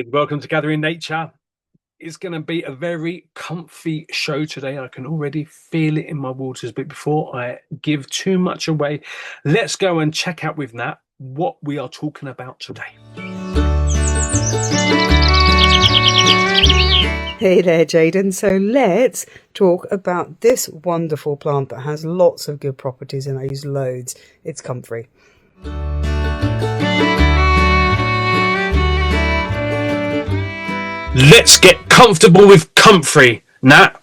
Welcome to Gathering Nature. It's going to be a very comfy show today. I can already feel it in my waters. But before I give too much away, let's go and check out with Nat what we are talking about today. Hey there, Jaden. So let's talk about this wonderful plant that has lots of good properties and I use loads. It's comfrey. Let's get comfortable with comfrey, Nat.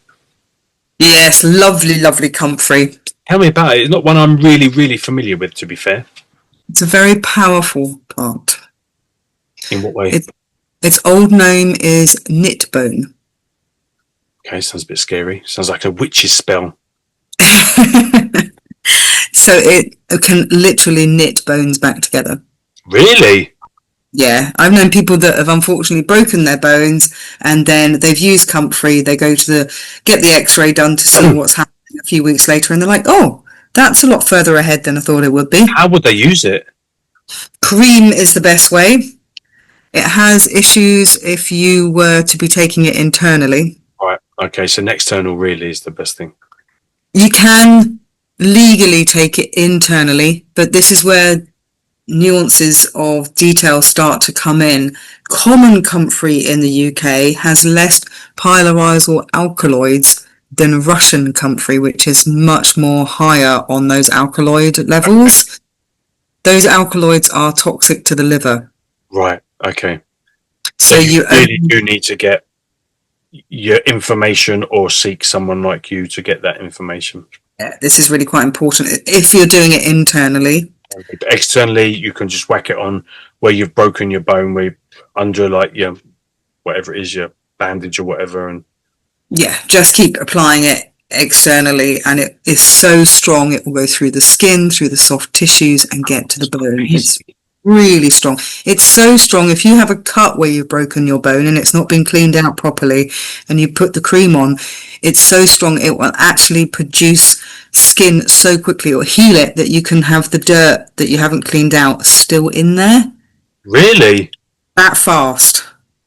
Yes, lovely, lovely comfrey. Tell me about it. It's not one I'm really familiar with, to be fair. It's a very powerful plant. In what way? Its old name is knitbone. Okay, sounds a bit scary. Sounds like a witch's spell. So it can literally knit bones back together. Really? Yeah, I've known people that have unfortunately broken their bones and then they've used comfrey. They go to get the x-ray done to see what's happening a few weeks later and they're like, oh, that's a lot further ahead than I thought it would be. How would they use it? Cream is the best way. It has issues if you were to be taking it internally. Right, okay, so an external really is the best thing. You can legally take it internally, but this is where nuances of detail start to come in. Common comfrey in the UK has less pylorhizol alkaloids than Russian comfrey, which is much more higher on those alkaloid levels. Okay. Those alkaloids are toxic to the liver. Right, okay. So you really do need to get your information or seek someone like you to get that information. Yeah, this is really quite important if you're doing it internally. But externally, you can just whack it on where you've broken your bone, where under like your whatever it is, your bandage or whatever, and yeah, just keep applying it externally, and it is so strong. It will go through the skin, through the soft tissues, and get to the bone. It's really strong. It's so strong. If you have a cut where you've broken your bone and it's not been cleaned out properly, and you put the cream on, it's so strong it will actually produce skin so quickly or heal it that you can have the dirt that you haven't cleaned out still in there. Really? That fast.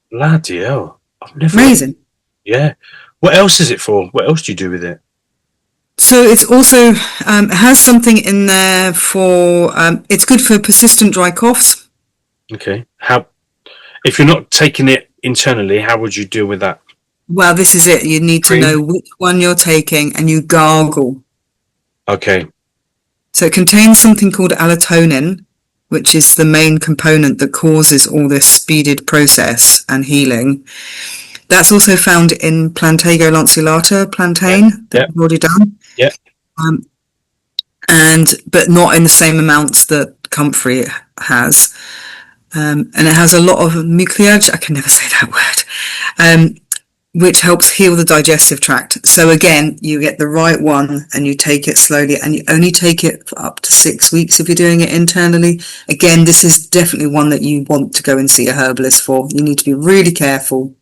Bloody hell. I've never. Amazing. Yeah. What else is it for? What else do you do with it? So it's also has something in there for it's good for persistent dry coughs. Okay. How if you're not taking it internally, how would you deal with that? Well, this is it. You need to know which one you're taking and you gargle. Okay. So it contains something called allotonin, which is the main component that causes all this speeded process and healing. That's also found in Plantago lanceolata plantain that we've already done. Yeah. But not in the same amounts that comfrey has. And it has a lot of mucilage, I can never say that word, which helps heal the digestive tract. So again, you get the right one and you take it slowly, and you only take it for up to 6 weeks if you're doing it internally. Again, this is definitely one that you want to go and see a herbalist for. You need to be really careful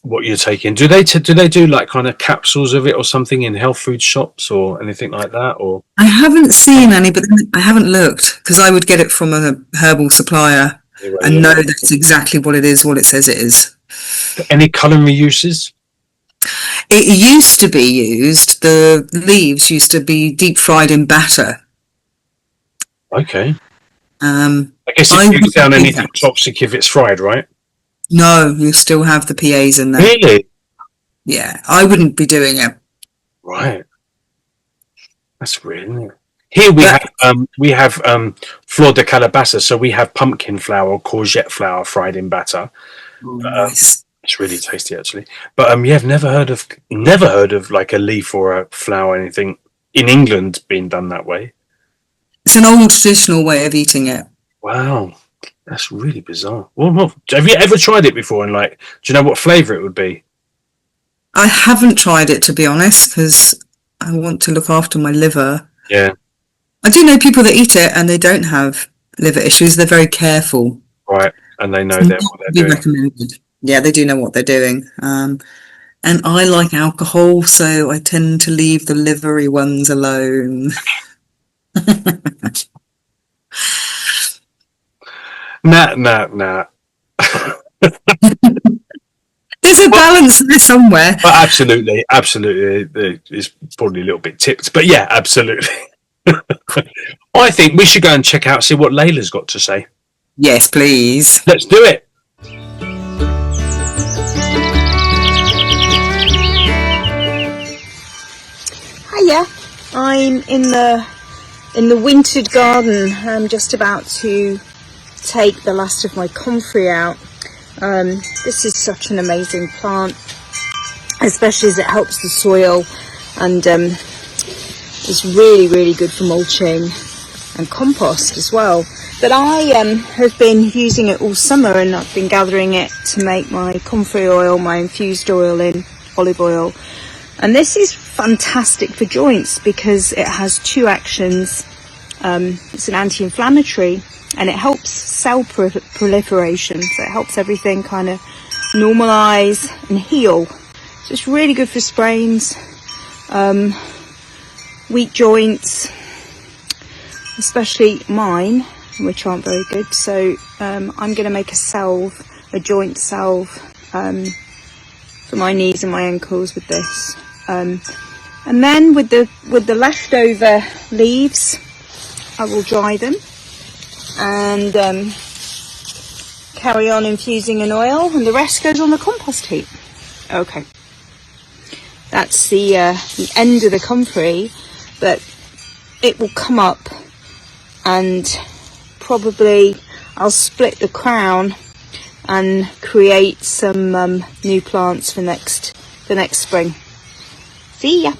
what you're taking. Do they do like kind of capsules of it or something in health food shops or anything like that? Or I haven't seen any, but I haven't looked because I would get it from a herbal supplier and know that's exactly what it is, what it says it is. Any culinary uses? It used to be used. The leaves used to be deep fried in batter. Okay. I guess it breaks down anything toxic if it's fried, right? No, you still have the PAs in there. Really? Yeah, I wouldn't be doing it. Right. That's weird, isn't it? Here we have flor de calabaza, so we have pumpkin flour or courgette flour fried in batter. Nice. It's really tasty, actually. But yeah, I've never heard of like a leaf or a flower or anything in England being done that way. It's an old traditional way of eating it. Wow. That's really bizarre. Well, have you ever tried it before? And like, do you know what flavour it would be? I haven't tried it, to be honest, because I want to look after my liver. Yeah. I do know people that eat it and they don't have liver issues. They're very careful. Right, and they know what they're doing. Recommended. Yeah, they do know what they're doing. And I like alcohol, so I tend to leave the livery ones alone. Nah. There's a balance there somewhere. But absolutely. It's probably a little bit tipped, but yeah, absolutely. I think we should go and check out, see what Layla's got to say. Yes, please. Let's do it. Hiya, I'm in the wintered garden. I'm just about to take the last of my comfrey out. This is such an amazing plant, especially as it helps the soil, and it's really good for mulching and compost as well. But I have been using it all summer, and I've been gathering it to make my comfrey oil, my infused oil in olive oil. And this is fantastic for joints because it has two actions. It's an anti-inflammatory, and it helps cell proliferation, so it helps everything kind of normalize and heal. So it's really good for sprains, weak joints, especially mine, which aren't very good. So I'm going to make a joint salve for my knees and my ankles with this. And then with the leftover leaves, I will dry them and carry on infusing an oil, and the rest goes on the compost heap. Okay, that's the end of the comfrey, but it will come up, and probably I'll split the crown and create some new plants for next spring. See ya.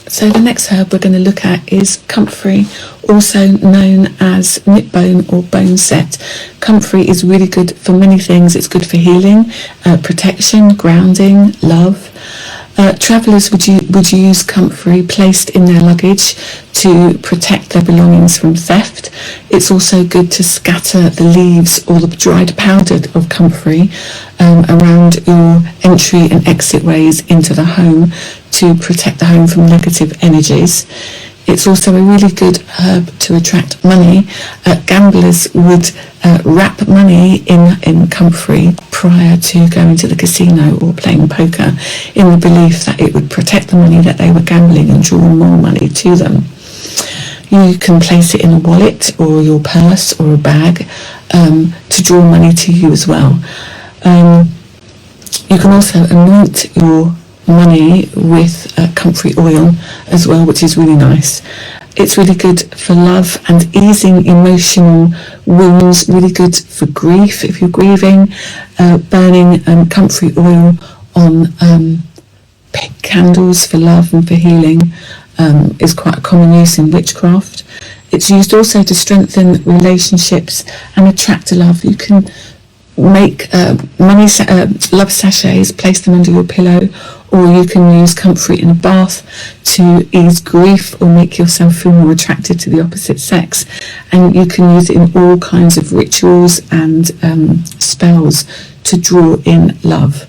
So the next herb we're going to look at is comfrey, also known as nip bone or bone set. Comfrey is really good for many things. It's good for healing, protection, grounding, love. Travellers would use comfrey placed in their luggage to protect their belongings from theft. It's also good to scatter the leaves or the dried powder of comfrey around your entry and exit ways into the home to protect the home from negative energies. It's also a really good herb to attract money. Gamblers would wrap money in comfrey prior to going to the casino or playing poker, in the belief that it would protect the money that they were gambling and draw more money to them. You can place it in a wallet or your purse or a bag to draw money to you as well. You can also anoint your money with comfrey oil as well, which is really nice. It's really good for love and easing emotional wounds, really good for grief if you're grieving. Burning comfrey oil on candles for love and for healing is quite a common use in witchcraft. It's used also to strengthen relationships and attract love. You can make love sachets, place them under your pillow, or you can use comfrey in a bath to ease grief or make yourself feel more attracted to the opposite sex. And you can use it in all kinds of rituals and spells to draw in love.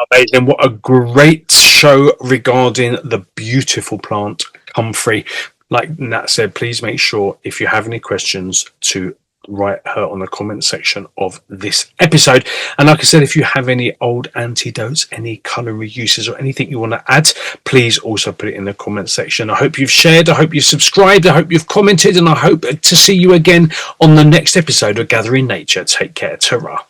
Amazing. What a great show regarding the beautiful plant comfrey. Like Nat said, please make sure if you have any questions to write her on the comment section of this episode. And like I said, if you have any old antidotes, any culinary uses or anything you want to add, please also put it in the comment section. I hope you've shared, I hope you've subscribed, I hope you've commented, and I hope to see you again on the next episode of Gathering Nature. Take care. Ta-ra.